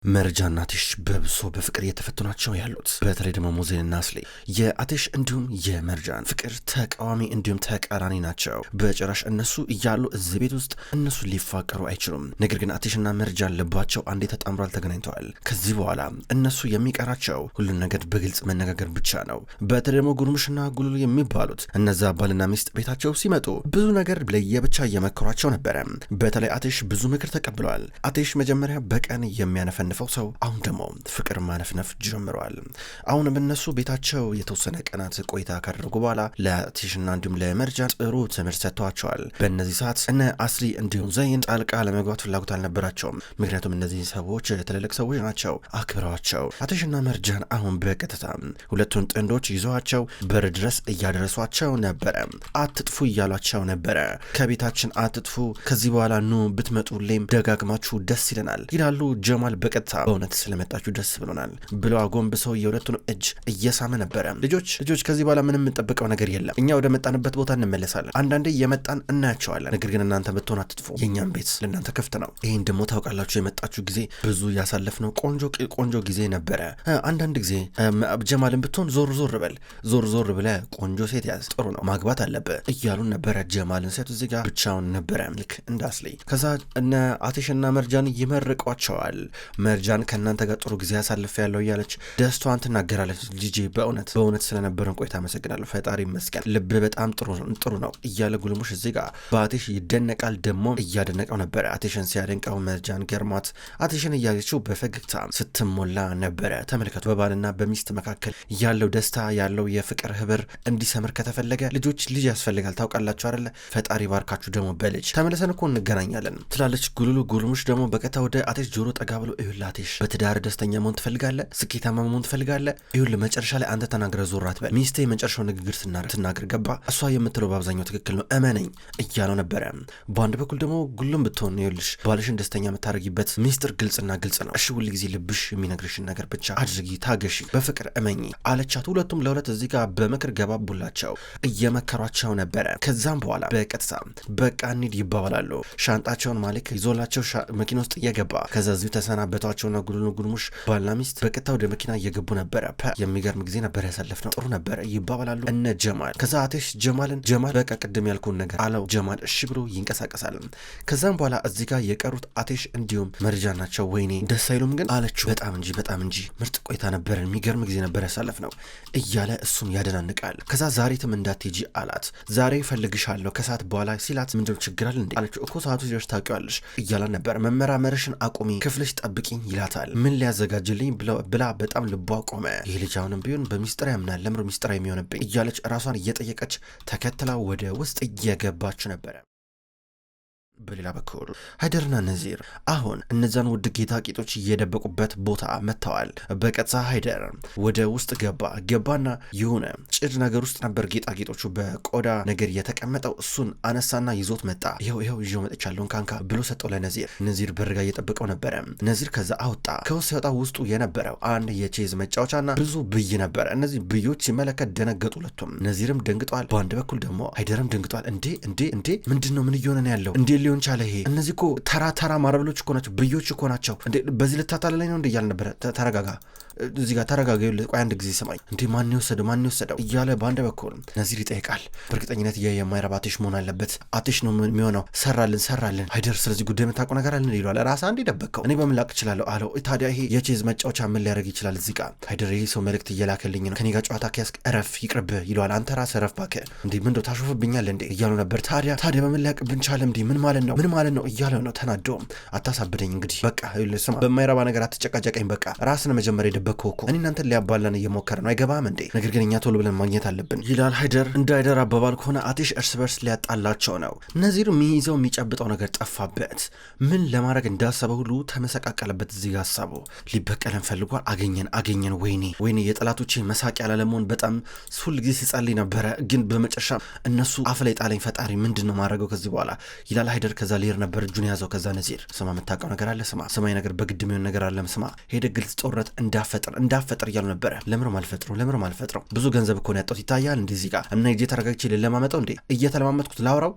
መርጃና አቲሽ በብሶ በፍቅር እየተፈተኗቸው ያሉት በተለይ ደግሞ ሙዜንና አስሊ የአቲሽ እንዲሁም የመርጃን ፍቅር ተቃዋሚ እንዲሁም ተቃራኒ ናቸው። በጭራሽ እነሱ እያሉ እዚህ ቤት ውስጥ እነሱ ሊፋቀሩ አይችሉም። ነገር ግን አቲሽና መርጃን ልባቸው አንዴ ተጣምሯል፣ ተገናኝተዋል። ከዚህ በኋላ እነሱ የሚቀራቸው ሁሉን ነገር በግልጽ መነጋገር ብቻ ነው። በተለይ ደግሞ ጉርምሽና ጉልሉ የሚባሉት እነዛ ባልና ሚስት ቤታቸው ሲመጡ ብዙ ነገር ለየብቻ እየመከሯቸው ነበረ። በተለይ አቲሽ ብዙ ምክር ተቀብለዋል። አቲሽ መጀመሪያ በቀን የሚያነፈንፈው ሰው አሁን ደግሞ ፍቅር ማነፍነፍ ጀምረዋል። አሁንም እነሱ ቤታቸው የተወሰነ ቀናት ቆይታ ካደረጉ በኋላ ለአቲሽና እንዲሁም ለመርጃን ጥሩ ትምህርት ሰጥተዋቸዋል። በእነዚህ ሰዓት እነ አስሊ እንዲሁም ዘይን ጣልቃ ለመግባት ፍላጎት አልነበራቸውም። ምክንያቱም እነዚህ ሰዎች ትልልቅ ሰዎች ናቸው፣ አክብረዋቸው። አቲሽና መርጃን አሁን በቀጥታ ሁለቱን ጥንዶች ይዘዋቸው በር ድረስ እያደረሷቸው ነበረ። አትጥፉ እያሏቸው ነበረ። ከቤታችን አትጥፉ፣ ከዚህ በኋላ ኑ ብትመጡልም ደጋግማችሁ ደስ ይለናል ይላሉ። ጀማል በቀጥታ በእውነት ስለመጣችሁ ደስ ብሎናል ብለው አጎንብሰው የሁለቱንም እጅ እየሳመ ነበረ። ልጆች ከዚህ በኋላ ምንም የምንጠብቀው ነገር የለም። እኛ ወደ መጣንበት ቦታ እንመለሳለን። አንዳንዴ እየመጣን እናያቸዋለን። ነገር ግን እናንተ ብትሆን አትጥፉ። የእኛም ቤት ለእናንተ ክፍት ነው። ይህን ደግሞ ታውቃላችሁ። የመጣችሁ ጊዜ ብዙ ያሳለፍነው ቆንጆ ጊዜ ነበረ። አንዳንድ ጊዜ ጀማልን ብትሆን ዞር በል፣ ዞር ብለ ቆንጆ ሴት ያዝ፣ ጥሩ ነው፣ ማግባት አለብህ እያሉን ነበረ። ጀማልን ሴቱ እዚህ ጋር ብቻውን ነበረ ልክ እንዳስሊ። ከዛ እነ አቲሽና መርጃን ይመርቋቸዋል። መርጃን ከእናንተ ጋር ጥሩ ጊዜ ያሳልፍ ያለው እያለች ደስቷን ትናገራለች። ልጄ በእውነት ስለነበረን ቆይታ አመሰግናለሁ፣ ፈጣሪ ይመስገን፣ ልብ በጣም ጥሩ ነው እያለ ጉልሙሽ እዚህ ጋር በአቲሽ ይደነቃል። ደግሞ እያደነቀው ነበረ። አቲሽን ሲያደንቀው መርጃን ገርሟት አቲሽን እያየችው በፈገግታ ስትሞላ ነበረ። ተመልከቱ፣ በባልና በሚስት መካከል ያለው ደስታ ያለው የፍቅር ህብር እንዲሰምር ከተፈለገ ልጅ ያስፈልጋል። ታውቃላችሁ አይደለ? ፈጣሪ ባርካችሁ ደግሞ በልጅ ተመለሰን እኮ እንገናኛለን ትላለች ጉልሙሽ። ደግሞ በቀጥታ ወደ አቲሽ ጆሮ ጠጋ ብሎ ይሁን አቲሽ፣ በትዳር ደስተኛ መሆን ትፈልጋለህ? ስኬታማ መሆን ትፈልጋለህ? ይሁን መጨረሻ ላይ አንተ ተናግረ ዞር አትበል። ሚስቴ የመጨረሻው ንግግር ትናገር ገባ? እሷ የምትለው በአብዛኛው ትክክል ነው፣ እመነኝ እያለው ነበረ። በአንድ በኩል ደግሞ ጉልም ብትሆን ይኸውልሽ ባልሽን ደስተኛ የምታደርጊበት ሚስጥር ግልጽና ግልጽ ነው። እሺ ሁል ጊዜ ልብሽ የሚነግርሽን ነገር ብቻ አድርጊ፣ ታገሺ፣ በፍቅር እመኚ አለቻት። ሁለቱም ለሁለት እዚህ ጋር በምክር ገባቡላቸው፣ እየመከሯቸው ነበረ። ከዛም በኋላ በቀጥታ በቃ እንሂድ ይባባላሉ። ሻንጣቸውን ማሊክ ይዞላቸው መኪና ውስጥ እየገባ ከዛ እዚሁ ተሰናበቷቸውና ጉልሙሽ ባልና ሚስት በቀጥታ ወደ መኪና እየገቡ ነበረ። የሚገርም ጊዜ ነበር ያሳለፍነው፣ ጥሩ ነበረ ይባባላሉ እነ ጀማል። ከዛ አቲሽ ጀማል በቃ ቅድም ያልኩን ነገር አለው። ጀማል እሺ ብሎ ይንቀሳቀሳል። ከዛም በኋላ እዚህ ጋር የቀሩት አቲሽ እንዲሁም መርጃ ናቸው። ወይኔ ደስ አይሉም ግን አለችው። በጣም እንጂ ምርጥ ቆይታ ነበረን፣ የሚገርም ጊዜ ነበር ያሳለፍነው እያለ እሱም ያደናንቃል። ከዛ ዛሬትም እንዳትሄጂ አላት። ዛሬ ፈልግሻለሁ ከሰዓት በኋላ ሲላት ምንድነው ችግር አለ እንዴ አለችው። እኮ ሰዓቱ ሲደርስ ታውቂዋለሽ እያላን ነበር። መመራመርሽን አቁሚ፣ ክፍልሽ ጠብቂኝ ይላታል። ምን ሊያዘጋጅልኝ ብላ በጣም ልቧ ቆመ። ይህ ልጅ አሁንም ቢሆን በሚስጥር ያምናል፣ ለምሮ ሚስጥር የሚሆንብኝ እያለች ራሷን እየጠየቀች ተከትላ ወደ ውስጥ እየገባች ነበረ። በሌላ በኩል ሃይደርና ነዚር አሁን እነዛን ውድ ጌጣጌጦች እየደበቁበት ቦታ መጥተዋል። በቀጥታ ሃይደር ወደ ውስጥ ገባና የሆነ ጭድ ነገር ውስጥ ነበር ጌጣጌጦቹ በቆዳ ነገር የተቀመጠው። እሱን አነሳና ይዞት መጣ። ይኸው ይዤው መጥቻለሁ ካንካ ብሎ ሰጠው ለነዚር። ነዚር በርጋ እየጠበቀው ነበረ። ነዚር ከዛ አወጣ። ከውስጥ ሲወጣ ውስጡ የነበረው አንድ የቼዝ መጫወቻና ብዙ ብይ ነበረ። እነዚህ ብዮች ሲመለከት ደነገጡ ሁለቱም። ነዚርም ደንግጧል። በአንድ በኩል ደግሞ ሃይደርም ደንግጧል። እንዴ ምንድነው? ምን እየሆነ ነው ያለው? እንዴ ሊሆን ቻለ? ይሄ እነዚህ እኮ ተራ ማረብሎች እኮ ናቸው፣ ብዮች እኮ ናቸው። እንዴ በዚህ ልታታለለኝ ነው እንዴ እያለ ነበረ። ተረጋጋ፣ እዚህ ጋር ተረጋጋ፣ ቆይ አንድ ጊዜ ሰማኝ። እንዴ ማን የወሰደው እያለ በአንድ በኩል ነዚር ይጠይቃል። በእርግጠኝነት የማይረባ አቲሽ መሆን አለበት፣ አቲሽ ነው የሚሆነው። ሰራልን ሃይደር፣ ስለዚህ ጉዳይ የምታውቀው ነገር አለ ይለዋል። ራስህ አንዴ ደበቅከው፣ እኔ በምን ላቅ እችላለሁ አለው። ታዲያ ይሄ የቼዝ መጫወቻ ምን ሊያደርግ ይችላል እዚህ ጋር? ሃይደር ይሄ ሰው መልእክት እየላከልኝ ነው፣ ከኔ ጋር ጨዋታ ከያዝክ እረፍ፣ ይቅርብህ ይለዋል። አንተ ራስህ እረፍ እባክህ፣ እንዴ ምንድነው ታሾፍብኛለህ እንዴ እያሉ ነበር። ታዲያ በምን ሊያቅብን ቻለ እንዴ? ምን ማለት ነው እያለው ነው። ተናዶ አታሳብደኝ እንግዲህ በቃ ስማ፣ በማይረባ ነገር አትጨቃጨቀኝ፣ በቃ ራስን መጀመሪያ የደበቅከው እኮ እኔ እናንተን ሊያባላን እየሞከረ ነው፣ አይገባም እንዴ? ነገር ግን እኛ ቶሎ ብለን ማግኘት አለብን ይላል ሃይደር። እንደ ሃይደር አባባል ከሆነ አቲሽ እርስ በርስ ሊያጣላቸው ነው። ነዚር የሚይዘው የሚጨብጠው ነገር ጠፋበት። ምን ለማድረግ እንዳሰበ ሁሉ ተመሰቃቀለበት። እዚህ ጋር ሀሳቡ ሊበቀለን ፈልጓል። አገኘን ወይኔ የጠላቶቼ መሳቂያ ላለመሆን በጣም ሁል ጊዜ ሲጸልይ ነበረ፣ ግን በመጨረሻ እነሱ አፍ ላይ ጣለኝ። ፈጣሪ ምንድን ነው ማድረገው ከዚህ በኋላ ይላል ሃይደር። ከዛ ሊሄድ ነበር እጁን ያዘው። ከዛ ነዚር ስማ፣ የምታውቀው ነገር አለ፣ ስማኝ ነገር በግድ የሚሆን ነገር አለም፣ ስማ ሄደ ግልጽ ጦርነት እንዳፈ እንዳፈጥር እያሉ ነበረ። ለምርም አልፈጥረው ብዙ ገንዘብ እኮ ነው ያጣሁት ይታያል እንደዚህ ጋር እና እጄ ተረጋግቼ ለማመጣው እንዴ እየተለማመጥኩት ላውራው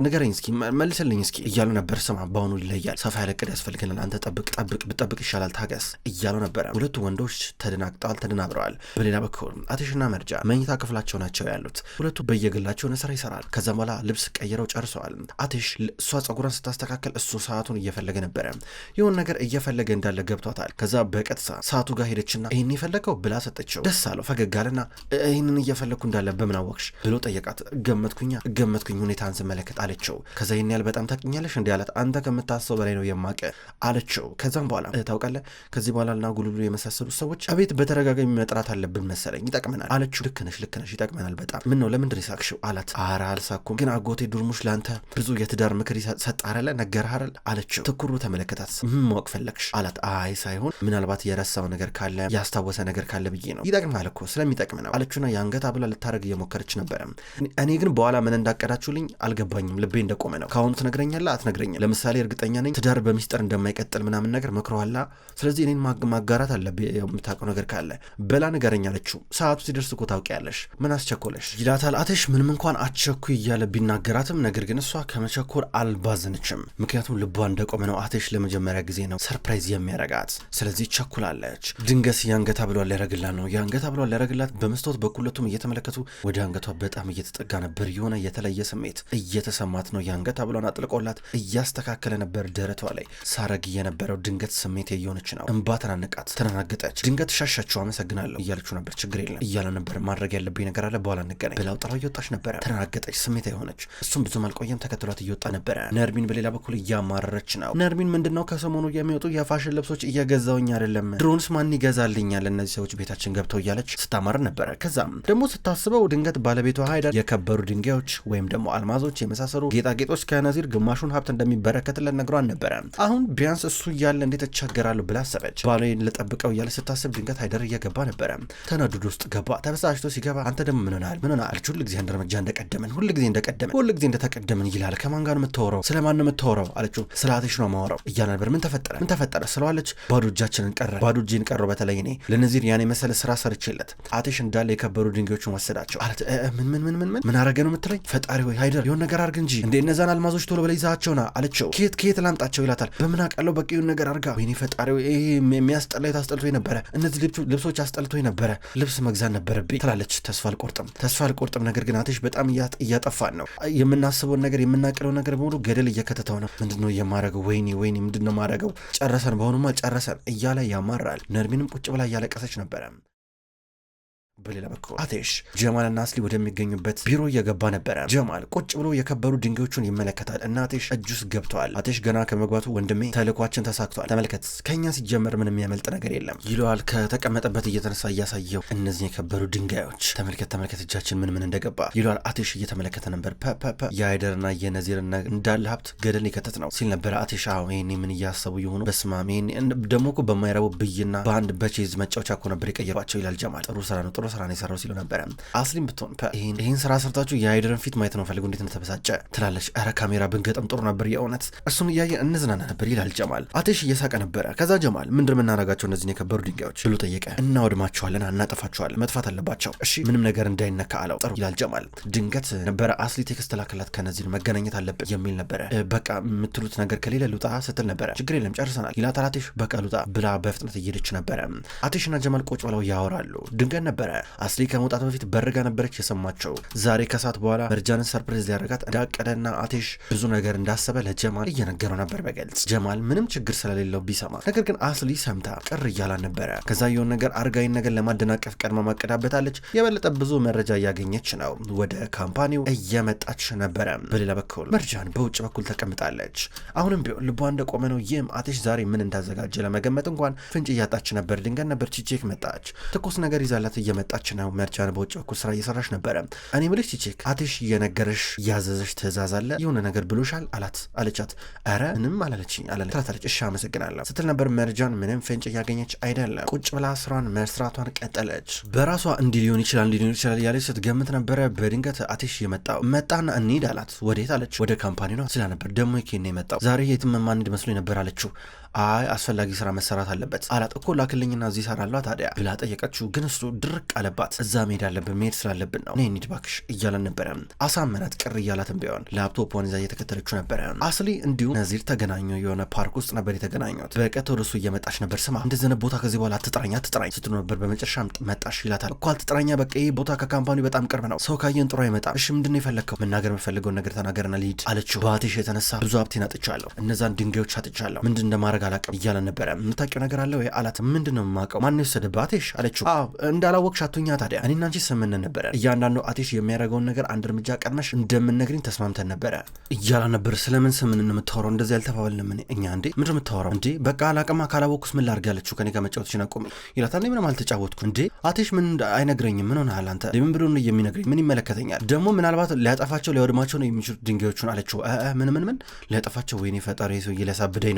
ንገረኝ እስኪ መልስልኝ እስኪ እያሉ ነበር። ስማ በአሁኑ ይለያል፣ ሰፋ ያለ እቅድ ያስፈልገናል፣ አንተ ብጠብቅ ይሻላል፣ ታገስ እያሉ ነበረ። ሁለቱ ወንዶች ተደናብረዋል። በሌላ በኩል አቴሽና መርጃ መኝታ ክፍላቸው ናቸው ያሉት። ሁለቱ በየግላቸው ስራ ይሰራል። ከዛም በኋላ ልብስ ቀይረው ጨርሰዋል። አቴሽ እሷ ጸጉሯን ስታስተካከል እሱ ሰዓቱን እየፈለገ ነበረ። የሆነ ነገር እየፈለገ እንዳለ ገብቷታል። ከዛ በቀጥታ ሰዓቱ ጋር ሄደችና ይህን የፈለገው ብላ ሰጠችው። ደስ አለው፣ ፈገግ አለና ይህንን እየፈለግኩ እንዳለ በምን አወቅሽ ብሎ ጠየቃት። ገመትኩኝ ሁኔታን ስመለከት አለችው። ከዛ ይህን ያህል በጣም ታውቂኛለሽ እንዲህ አላት። አንተ ከምታስበው በላይ ነው የማውቅ አለችው። ከዛም በኋላ ታውቃለህ ከዚህ በኋላ ና ጉልሉ የመሳሰሉ ሰዎች አቤት በተረጋጋሚ መጥራት አለብን መሰለኝ፣ ይጠቅመናል አለችው። ልክ ነሽ ይጠቅመናል በጣም ምን ነው ለምንድን የሳቅሽው አላት። ኧረ አልሳኩም ግን አጎቴ ዱርሙሽ ለአንተ ብዙ የትዳር ምክር ሰጣረለ ነገርሃረል አለችው። ትኩሩ ተመለከታት። ምን ማወቅ ፈለግሽ አላት። አይ ሳይሆን ምናልባት የረሳው ነገር ካለ ያስታወሰ ነገር ካለ ብዬ ነው። ይጠቅማል እኮ ስለሚጠቅም ነው አለችውና የአንገት ብላ ልታረግ እየሞከረች ነበረ። እኔ ግን በኋላ ምን እንዳቀዳችሁልኝ አልገባኝም። ልቤ እንደቆመ ነው። ከአሁኑ ትነግረኛለህ አትነግረኝም? ለምሳሌ እርግጠኛ ነኝ ትዳር በሚስጥር እንደማይቀጥል ምናምን ነገር መክረዋላ። ስለዚህ እኔን ማጋራት አለብህ የምታውቀው ነገር ካለ በላ ንገረኝ አለችው። ሰዓቱ ሲደርስ እኮ ታውቂያለሽ፣ ምን አስቸኮለሽ ይላታል። አቴሽ ምንም እንኳን አትቸኩ እያለ ቢናገራትም ነገር ግን እሷ ከመቸኮል አልባዘነችም። ምክንያቱም ልቧ እንደቆመ ነው። አቴሽ ለመጀመሪያ ጊዜ ነው ሰርፕራይዝ የሚያረጋት። ስለዚህ ቸኩላለች። ድንገት የአንገት ብሏል ያረግላት ነው። የአንገት ብሏል ያረግላት በመስታወት በኩለቱም እየተመለከቱ ወደ አንገቷ በጣም እየተጠጋ ነበር። የሆነ የተለየ ስሜት እየተሰማት ነው። የአንገት ብሏን አጥልቆላት እያስተካከለ ነበር ደረቷ ላይ ሳረግ የነበረው። ድንገት ስሜት የሆነች ነው። እንባ ተናነቃት፣ ተናገጠች። ድንገት ሻሻቸው አመሰግናለሁ እያለችው ነበር። ችግር የለም እያለ ነበር። ማድረግ ያለብኝ ነገር አለ በኋላ እንገናኝ ብላው ጥላው እየወጣች ነበረ። ተናገጠች፣ ስሜት የሆነች። እሱም ብዙም አልቆየም ተከትሏት እየወጣ ነበረ። ነርሚን በሌላ በኩል እያማረረች ነው። ነርሚን ምንድነው ከሰሞኑ የሚወጡ የፋሽን ልብሶች እየገዛውኝ አይደለም፣ ድሮንስ ማን ይገዛልኛል እነዚህ ሰዎች ቤታችን ገብተው እያለች ስታማር ነበረ። ከዛም ደግሞ ስታስበው ድንገት ባለቤቷ ሃይደር የከበሩ ድንጋዮች ወይም ደግሞ አልማዞች የመሳሰሉ ጌጣጌጦች ከነዚር ግማሹን ሀብት እንደሚበረከትለት ነግሯን ነበረ። አሁን ቢያንስ እሱ እያለ እንዴት እቸገራለሁ ብላ አሰበች። ባሌን ልጠብቀው እያለ ስታስብ ድንገት ሃይደር እየገባ ነበረ። ተነዱድ ውስጥ ገባ። ተበሳጭቶ ሲገባ አንተ ደግሞ ምን ሆናል? ሁል ጊዜ አንድ እርምጃ እንደቀደምን፣ ሁል ጊዜ እንደተቀደምን ይላል። ከማን ጋር የምታወራው? ስለማን ነው የምታወራው አለችው። ስለ አቴሽ ነው የማወራው እያለ ነበር። ምን ተፈጠረ ስለዋለች። ባዶ እጄን ቀረው። በተለይ እኔ ለነዚር ያኔ መሰለ ስራ ሰርቼለት አቴሽ እንዳለ የከበሩ ድንጋዮችን ወሰዳቸው አለት። ምን አረገ ነው የምትለኝ? ፈጣሪ ሆይ ሃይደር የሆነ ነገር አርግ እንጂ እንደ እነዛን አልማዞች ቶሎ በላይ ይዛቸውና አለችው። ከየት ላምጣቸው ይላታል። በምን አውቃለሁ በቃ የሆነ ነገር አርጋ። ወይኔ ፈጣሪ ሆይ ይሄ የሚያስጠላ አስጠልቶ ነበረ። እነዚህ ልብሶች አስጠልቶ ነበረ። ልብስ መግዛት ነበረብኝ ትላለች። ተስፋ አልቆርጥም። ነገር ግን አቴሽ በጣም እያጠፋን ነው። የምናስበውን ነገር የምናቅለውን ነገር በሙሉ ገደል እየከተተው ነው። ምንድነው የማረገው? ወይኔ ምንድነው ማረገው? ጨረሰን፣ በአሁኑማ ጨረሰን እያለ ያማራል። ነርሚንም ቁጭ ብላ እያለቀሰች ነበረ። በሌላ በኩል አቴሽ ጀማልና አስሊ ወደሚገኙበት ቢሮ እየገባ ነበረ። ጀማል ቁጭ ብሎ የከበሩ ድንጋዮቹን ይመለከታል እና አቴሽ እጁ ውስጥ ገብተዋል። አቴሽ ገና ከመግባቱ ወንድሜ ተልኳችን ተሳክቷል፣ ተመልከት፣ ከኛ ሲጀመር ምንም የሚያመልጥ ነገር የለም ይለዋል። ከተቀመጠበት እየተነሳ እያሳየው እነዚህ የከበሩ ድንጋዮች ተመልከት እጃችን ምን እንደገባ ይለዋል። አቴሽ እየተመለከተ ነበር። የሃይደርና የነዚርና እንዳለ ሀብት ገደል ይከተት ነው ሲል ነበረ። አቴሽ ይሄኔ ምን እያሰቡ የሆኑ በስማሜ ደግሞ እኮ በማይረቡ ብይና በአንድ በቼዝ መጫወቻ እኮ ነበር የቀየሯቸው ይላል ጀማል። ጥሩ ስራ ነው የሰራው ሲሉ ነበረ። አስሊም ብትሆን ይህን ስራ ሰርታችሁ የሃይደርን ፊት ማየት ነው ፈልጉ እንዴት እንደተበሳጨ ትላለች። ኧረ ካሜራ ብንገጥም ጥሩ ነበር የእውነት እሱን እያየ እንዝናና ነበር ይላል ጀማል። አቴሽ እየሳቀ ነበረ። ከዛ ጀማል ምንድን የምናረጋቸው እነዚህን የከበሩ ድንጋዮች ብሎ ጠየቀ። እናወድማቸዋለን፣ እናጠፋቸዋለን፣ መጥፋት አለባቸው፣ እሺ ምንም ነገር እንዳይነካ አለው። ጥሩ ይላል ጀማል። ድንገት ነበረ አስሊ ቴክስት ላከላት ከነዚህን መገናኘት አለብን የሚል ነበረ። በቃ የምትሉት ነገር ከሌለ ልውጣ ስትል ነበረ። ችግር የለም ጨርሰናል ይላታል። አቴሽ በቃ ልውጣ ብላ በፍጥነት እየሄደች ነበረ። አቴሽና ጀማል ቁጭ ብለው ያወራሉ። ድንገት ነበረ አስሊ ከመውጣቱ በፊት በርጋ ነበረች የሰማቸው። ዛሬ ከሰዓት በኋላ መርጃንን ሰርፕራይዝ ሊያደርጋት እንዳቀደና አቴሽ ብዙ ነገር እንዳሰበ ለጀማል እየነገረው ነበር በግልጽ። ጀማል ምንም ችግር ስለሌለው ቢሰማ፣ ነገር ግን አስሊ ሰምታ ቅር እያላን ነበረ። ከዛ የሆነ ነገር አርጋይን ነገር ለማደናቀፍ ቀድማ ማቀዳበታለች። የበለጠ ብዙ መረጃ እያገኘች ነው። ወደ ካምፓኒው እየመጣች ነበረ። በሌላ በኩል መርጃን በውጭ በኩል ተቀምጣለች። አሁንም ቢሆን ልቧ እንደቆመ ነው። ይህም አቴሽ ዛሬ ምን እንዳዘጋጀ ለመገመት እንኳን ፍንጭ እያጣች ነበር። ድንገት ነበር ቺቼክ መጣች። ትኩስ ነገር ይዛላት እየመጣ እየመጣች ነው። መርጃን በውጭ በኩል ስራ እየሰራች ነበረ። እኔ ምልሽ ቺቺክ አትሽ እየነገረሽ ያዘዘሽ ትእዛዝ አለ የሆነ ነገር ብሎሻል አለቻት። ኧረ ምንም አላለችኝ ትላታለች። እሺ አመሰግናለሁ ስትል ነበር። መርጃን ምንም ፍንጭ እያገኘች አይደለም። ቁጭ ብላ ስራዋን መስራቷን ቀጠለች። በራሷ እንዲህ ሊሆን ይችላል ያለች ስትገምት ነበረ። በድንገት አትሽ መጣና እንሂድ አላት። ወዴት አለች። ወደ ካምፓኒ ነው ስላ ነበር። ደግሞ ይኬን የመጣው ዛሬ የትም ማንድ መስሎኝ ነበር አለችው። አይ አስፈላጊ ስራ መሰራት አለበት አላት። እኮ ላክልኝና እዚህ እሰራለሁ ታዲያ ብላ ጠየቀችው። ግን እሱ ድርቅ አለባት። እዛ መሄድ አለብን መሄድ ስላለብን ነው እኔ እንሂድ እባክሽ እያለን ነበረ። አሳመናት። ቅር እያላትን ቢሆን ላፕቶፕዋን ይዛ እየተከተለችው ነበረ። አስሊ እንዲሁም ነዚር ተገናኙ። የሆነ ፓርክ ውስጥ ነበር የተገናኙት። በቀጥ ወደ እሱ እየመጣች ነበር። ስማ እንደዚህ ቦታ ከዚህ በኋላ አትጥራኝ ስትሉ ነበር። በመጨረሻ መጣሽ ይላታል። እኮ አልትጥራኛ በቃ ይህ ቦታ ከካምፓኒው በጣም ቅርብ ነው። ሰው ካየን ጥሩ አይመጣም። እሺ ምንድነው የፈለግከው? መናገር የምፈልገውን ነገር ተናገርና ልሂድ አለችው። በአትሽ የተነሳ ብዙ ሀብቴን አጥቻለሁ። እነዛን ድንጋዮች አጥቻለሁ። ምንድን እንደማድረግ አላውቅም እያለ ነበረ። የምታውቂው ነገር አለ ወይ አላት። ምንድን ነው የማውቀው? ማን የወሰደብህ አትሽ አለችው። አዎ እንዳላወቅሽ አትሁኛ ታዲያ እኔና አንቺ ስምምን ነበረ። እያንዳንዱ አትሽ የሚያደርገውን ነገር አንድ እርምጃ ቀድመሽ እንደምንነግሪኝ ተስማምተን ነበረ እያላ ነበር። ስለምን ስምን የምታወራው? እንደዚህ ያልተባባልንም እኛ እንዴ? ምንድን ነው የምታወራው እንዴ? በቃ አላቅማ ካላወቅኩስ ምን ላድርግ ያለችው። ከኔ ጋር መጫወትሽን አቁሚ ይላታል። እኔ ምንም አልተጫወትኩ እንዴ? አትሽ ምን አይነግረኝም? ምን ሆነሃል አንተ? ምን ብሎ ነው የሚነግረኝ? ምን ይመለከተኛል? ደግሞ ምናልባት ሊያጠፋቸው ሊያወድማቸው ነው የሚችሉት ድንጋዮቹን አለችው። ምን ሊያጠፋቸው? ወይኔ ፈጣሪ ሰውዬ ሊያሳብደኝ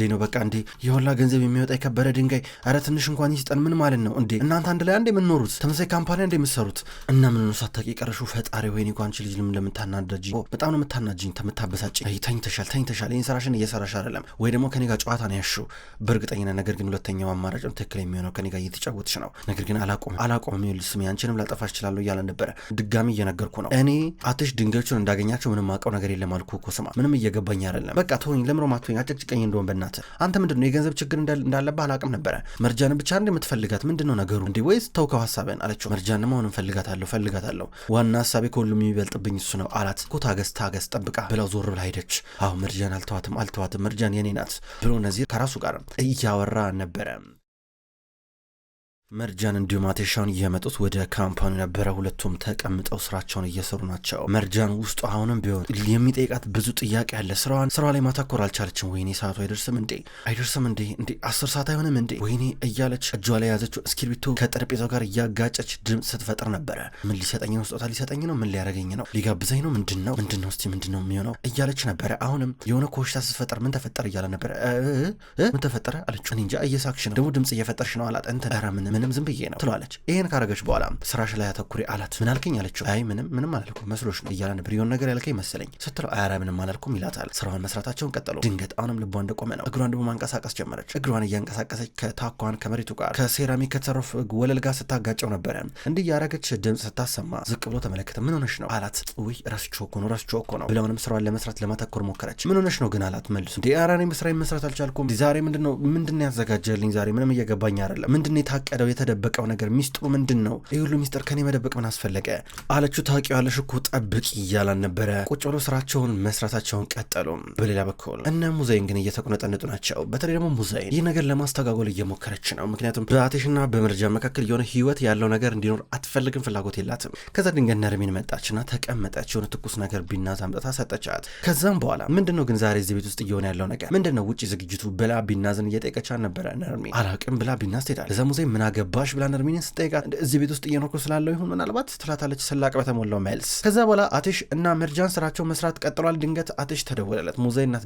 ነው በቃ እንዴ የሁላ ገንዘብ የሚወጣ የከበረ ድንጋይ። አረ ትንሽ እንኳን ይስጠን። ምን ማለት ነው እንዴ? እናንተ አንድ ላይ አንድ የምትኖሩት ተመሳሳይ ካምፓኒ አንድ የምትሰሩት እና ምን ነው ሳታውቂ ቀረሽው? ፈጣሪ ወይኔ ጓንቺ ልጅ ለምታናደጂ በጣም ነው የምታናጅኝ ተምታበሳጭኝ። ተኝተሻል ይህን ስራሽን እየሰራሽ አይደለም ወይ ደግሞ ከኔ ጋር ጨዋታ ነው ያልሽው በእርግጠኝነት። ነገር ግን ሁለተኛው አማራጭ ነው ትክክል የሚሆነው ከኔ ጋር እየተጫወትሽ ነው። ነገር ግን አላቆምም ይኸውልሽ ስሚ አንቺንም ላጠፋሽ እችላለሁ እያለ ነበረ። ድጋሚ እየነገርኩ ነው እኔ አትሽ ድንጋዮቹን እንዳገኛቸው ምንም አውቀው ነገር የለም አልኩ እኮ። ስማ ምንም እየገባኝ አይደለም በቃ ተወኝ። ለምሮ ማትወኝ አጨቅጭቀኝ እንደሆን በእናትህ አንተ ምንድነው የገንዘብ ችግር እንዳለብህ አላውቅም ነበረ። መርጃንን ብቻ እንደምትፈልጋት ምንድነው ነገሩ እንዴ? ወይስ ተውከው ሀሳብን አለችው። መርጃንም አሁንም ፈልጋታለሁ ዋና ሀሳቤ ከሁሉም የሚበልጥብኝ እሱ ነው አላት። እኮ ታገስ ጠብቃ ብላው ዞር ብላ ሄደች። አዎ መርጃን አልተዋትም መርጃን የኔ ናት ብሎ ነዚር ከራሱ ጋር እያወራ ነበረ። መርጃን እንዲሁም አቴሻውን እየመጡት ወደ ካምፓኒ ነበረ። ሁለቱም ተቀምጠው ስራቸውን እየሰሩ ናቸው። መርጃን ውስጡ አሁንም ቢሆን የሚጠይቃት ብዙ ጥያቄ አለ። ስራዋ ላይ ማተኮር አልቻለችም። ወይኔ ሰዓቱ አይደርስም እንዴ 10 ሰዓት አይሆንም እንዴ ወይኔ እያለች እጇ ላይ ያዘችው እስክሪብቶ ከጠረጴዛው ጋር እያጋጨች ድምፅ ስትፈጥር ነበረ። ምን ሊሰጠኝ ነው? ስጦታ ሊሰጠኝ ነው? ምን ሊያረገኝ ነው? ሊጋብዘኝ ነው? ምንድነው እስቲ ምንድነው የሚሆነው እያለች ነበረ። አሁንም የሆነ ኮሽታ ስትፈጠር ምን ተፈጠረ እያለ ነበረ። ምን ተፈጠረ አለችው። እኔ እንጃ እየሳቅሽ ነው ደግሞ ድምፅ እየፈጠርሽ ነው አላት። ምንም ዝም ብዬ ነው ትለዋለች። ይሄን ካረገች በኋላ ስራሽ ላይ አተኩሪ አላት። ምን አልከኝ አለችው። አይ ምንም አላልኩም መስሎሽ ነው እያለ ነበር። የሆነ ነገር ያልከኝ መሰለኝ ስትለው አረ ምንም አላልኩም ይላታል። ስራዋን መስራታቸውን ቀጠሉ። ድንገት አሁንም ልቧ እንደቆመ ነው። እግሯን ደግሞ ማንቀሳቀስ ጀመረች። እግሯን እያንቀሳቀሰች ከታኳን ከመሬቱ ጋር ከሴራሚክ ከተረፈ ወለል ጋር ስታጋጨው ነበረ። እንዲህ ያረገች ድምፅ ስታሰማ ዝቅ ብሎ ተመለከተ። ምን ሆነሽ ነው አላት። ውይ ረስቼው እኮ ነው ብለውንም ስራዋን ለመስራት ለማተኮር ሞከረች። ምን ሆነሽ ነው ግን አላት። መልሱ እንዴ ኧረ እኔ ስራዬን መስራት አልቻልኩም። ዛሬ ምንድነው ያዘጋጀልኝ? ዛሬ ምንም እየገባኝ አይደለም። ምንድነው የታቀደው የተደበቀው ነገር? ሚስጥሩ ምንድን ነው? ይህ ሁሉ ሚስጥር ከኔ መደበቅ ምን አስፈለገ አለችው። ታውቂዋለሽ እኮ ጠብቂ እያላን ነበረ። ቁጭ ብሎ ስራቸውን መስራታቸውን ቀጠሉ። በሌላ በኩል እነ ሙዛይን ግን እየተቆነጠነጡ ናቸው። በተለይ ደግሞ ሙዛይን ይህ ነገር ለማስተጋጎል እየሞከረች ነው። ምክንያቱም በአቴሽና በመርጃ መካከል የሆነ ህይወት ያለው ነገር እንዲኖር አትፈልግም፣ ፍላጎት የላትም። ከዛ ድንገት ነርሚን መጣችና ተቀመጠች። የሆነ ትኩስ ነገር ቢናዝ አምጥታ ሰጠቻት። ከዛም በኋላ ምንድነው ግን ዛሬ እዚህ ቤት ውስጥ እየሆነ ያለው ነገር ምንድነው? ውጪ ዝግጅቱ ብላ ቢናዝን እየጠየቀቻት ነበረ። ነርሚን አላቅም ብላ ቢናዝ ትሄዳለች። ለዛ ሙዛይን ምን አገባሽ ብላ ነርሚን ስጠይቃት እዚህ ቤት ውስጥ እየኖርኩ ስላለው ይሁን ምናልባት ትላታለች፣ ስላቅ በተሞላው መልስ። ከዛ በኋላ አትሽ እና መርጃን ስራቸው መስራት ቀጥሏል። ድንገት አትሽ ተደወለለት። ሙዛይን ናት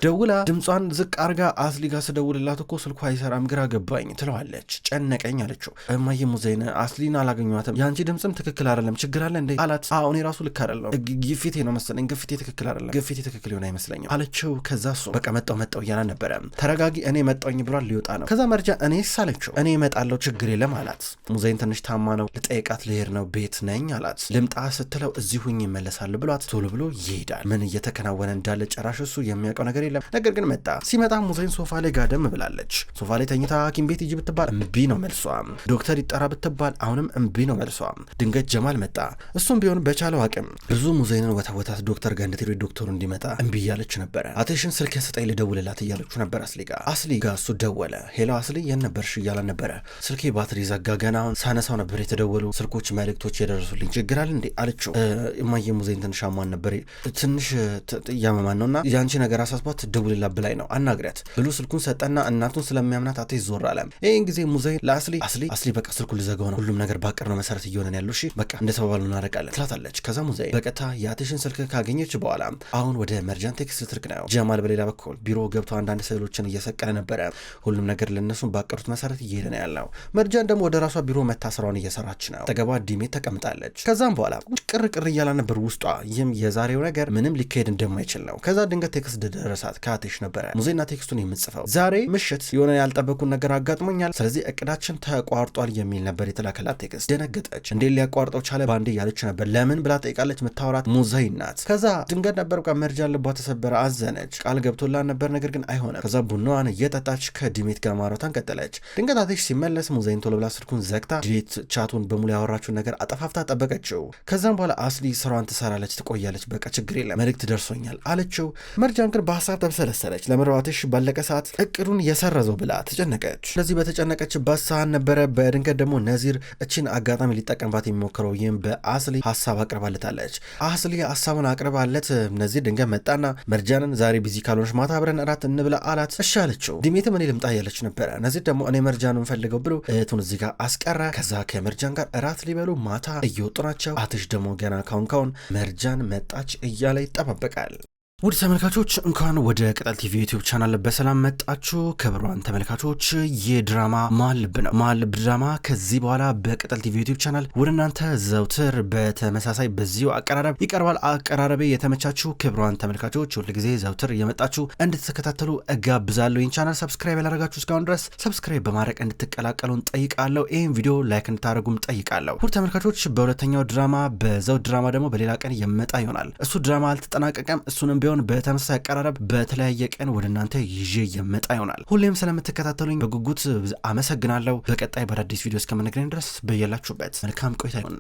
ደውላ ድምጿን ዝቅ አርጋ አስሊ ጋር ስደውልላት እኮ ስልኳ አይሰራም ግራ ገባኝ ትለዋለች። ጨነቀኝ አለችው። እማዬ ሙዛይን አስሊን አላገኘኋትም፣ የአንቺ ድምፅም ትክክል አይደለም፣ ችግር አለ እንዴ አላት። አዎ እኔ ራሱ ልክ አይደለም፣ ግፊቴ ነው መሰለኝ፣ ግፊቴ ትክክል አይደለም፣ ግፊቴ ትክክል ይሆን አይመስለኝም አለችው። ከዛ እሱ በቃ መጣው እያላ ነበረ። ተረጋጊ እኔ መጣውኝ ብሏል፣ ሊወጣ ነው። ከዛ መርጃ እኔስ አለችው። እኔ እመጣለሁ ችግር የለም አላት። ሙዛይን ትንሽ ታማ ነው ልጠይቃት ልሄድ ነው ቤት ነኝ አላት። ልምጣ ስትለው እዚህ ሁኝ ይመለሳል ብሏት ቶሎ ብሎ ይሄዳል። ምን እየተከናወነ እንዳለ ጨራሽ እሱ የሚያውቀው ነገር የለም። ነገር ግን መጣ። ሲመጣ ሙዛይን ሶፋ ላይ ጋደም ብላለች። ሶፋ ላይ ተኝታ ሐኪም ቤት ሂጂ ብትባል እምቢ ነው መልሷ። ዶክተር ይጠራ ብትባል አሁንም እምቢ ነው መልሷ። ድንገት ጀማል መጣ። እሱም ቢሆን በቻለው አቅም ብዙ ሙዛይንን ወታወታት ዶክተር ጋር እንድትሄድ ዶክተሩ እንዲመጣ እምቢ እያለች ነበረ። አቴሽን ስልክ ስጠኝ ልደውልላት እያለችው ነበር አስሊ ጋር እሱ ደወለ። ሄሎ አስሊ የት ነበርሽ እያለ ነበረ። ስልኬ ባትሪ ዘጋ፣ ገና አሁን ሳነሳው ነበር የተደወሉ ስልኮች መልእክቶች የደረሱልኝ፣ ችግር አለ እንዴ አለችው። እማዬ ሙዜን ትንሽ አሟን ነበር፣ ትንሽ እያመማን ነውና የአንቺ ነገር አሳስቧት ደውልላ ብላኝ ነው አናግሪያት ብሎ ስልኩን ሰጠና እናቱን ስለሚያምናት አቴ ዞር አለ። ይህን ጊዜ ሙዜ ለአስሊ በቃ ስልኩን ልዘጋው ነው፣ ሁሉም ነገር ባቀር ነው መሰረት እየሆነን ያለው፣ እሺ በቃ እንደተባባሉ እናደርጋለን ትላታለች። ከዛ ሙዜ በቀጥታ የአቴሽን ስልክ ካገኘች በኋላ አሁን ወደ መርጃን ቴክስት ልትልክ ነው። ጀማል በሌላ በኩል ቢሮ ገብቶ አንዳንድ ስዕሎችን እየሰቀለ ነበረ። ሁሉም ነገር ለነሱን ባቀሩት መሰረት እየሄደ ነው ያለው። መርጃን ደግሞ ወደ ራሷ ቢሮ መታሰሯን እየሰራች ነው። አጠገቧ ዲሜት ተቀምጣለች። ከዛም በኋላ ቅር እያላ ነበር ውስጧ። ይህም የዛሬው ነገር ምንም ሊካሄድ እንደማይችል ነው። ከዛ ድንገት ቴክስት ደረሳት ከአቴሽ ነበረ። ሙዜና ቴክስቱን የምጽፈው ዛሬ ምሽት የሆነ ያልጠበቁን ነገር አጋጥሞኛል፣ ስለዚህ እቅዳችን ተቋርጧል የሚል ነበር የተላከላት ቴክስት። ደነገጠች። እንዴት ሊያቋርጠው ቻለ ባንዴ እያለች ነበር። ለምን ብላ ጠይቃለች። የምታወራት ሙዘይ ናት። ከዛ ድንገት ነበር በቃ መርጃን ልቧ ተሰበረ፣ አዘነች። ቃል ገብቶላን ነበር ነገር ግን አይሆንም። ከዛ ቡናዋን እየጠጣች ከዲሜት ጋር ማውራቷን ቀጠለች። ድንገት አቴሽ ሲመለስ ሙዘይን ቶሎ ብላ ስልኩን ዘግታ ዲሌት ቻቱን በሙሉ ያወራችውን ነገር አጠፋፍታ ጠበቀችው። ከዛም በኋላ አስሊ ስራዋን ትሰራለች፣ ትቆያለች። በቃ ችግር የለም መልእክት ደርሶኛል አለችው። መርጃን ግን በሀሳብ ተብሰለሰለች። ለመረባትሽ ባለቀ ሰዓት እቅዱን የሰረዘው ብላ ተጨነቀች። ስለዚህ በተጨነቀችባት ሰዓት ነበረ በድንገት ደግሞ ነዚር እችን አጋጣሚ ሊጠቀምባት የሚሞክረው። ይህም በአስሊ ሀሳብ አቅርባለታለች። አስሊ ሀሳቡን አቅርባለት ነዚር ድንገት መጣና መርጃንን ዛሬ ቢዚ ካልሆነች ማታ አብረን እራት እንብላ አላት። እሺ አለችው። ዲሜትም እኔ ልምጣ እያለች ነበረ። ነዚር ደግሞ እኔ መርጃን እንፈልገው ብሎ እህቱን እዚህ ጋር አስቀረ። ከዛ ከመርጃን ጋር እራት ሊበሉ ማታ እየወጡ ናቸው። አትሽ ደግሞ ገና ካሁን መርጃን መጣች እያለ ይጠባበቃል። ውድ ተመልካቾች እንኳን ወደ ቅጠል ቲቪ ዩቲዩብ ቻናል በሰላም መጣችሁ። ክብሯን ተመልካቾች የድራማ መሀል ልብ ነው። መሀል ልብ ድራማ ከዚህ በኋላ በቅጠል ቲቪ ዩቲዩብ ቻናል ወደ እናንተ ዘውትር በተመሳሳይ በዚሁ አቀራረብ ይቀርባል። አቀራረቤ የተመቻችሁ ክብሯን ተመልካቾች ሁልጊዜ ዘውትር እየመጣችሁ እንድትከታተሉ እጋብዛለሁ። ይህን ቻናል ሰብስክራይብ ያላረጋችሁ እስካሁን ድረስ ሰብስክራይብ በማድረግ እንድትቀላቀሉን ጠይቃለሁ። ይህን ቪዲዮ ላይክ እንድታደርጉም ጠይቃለሁ። ውድ ተመልካቾች በሁለተኛው ድራማ በዘውድ ድራማ ደግሞ በሌላ ቀን የመጣ ይሆናል። እሱ ድራማ አልተጠናቀቀም። እሱንም ቢሆን በተመሳሳይ አቀራረብ በተለያየ ቀን ወደ እናንተ ይዤ የመጣ ይሆናል። ሁሌም ስለምትከታተሉኝ በጉጉት አመሰግናለሁ። በቀጣይ በአዳዲስ ቪዲዮ እስከምንገናኝ ድረስ በያላችሁበት መልካም ቆይታ ይሁን።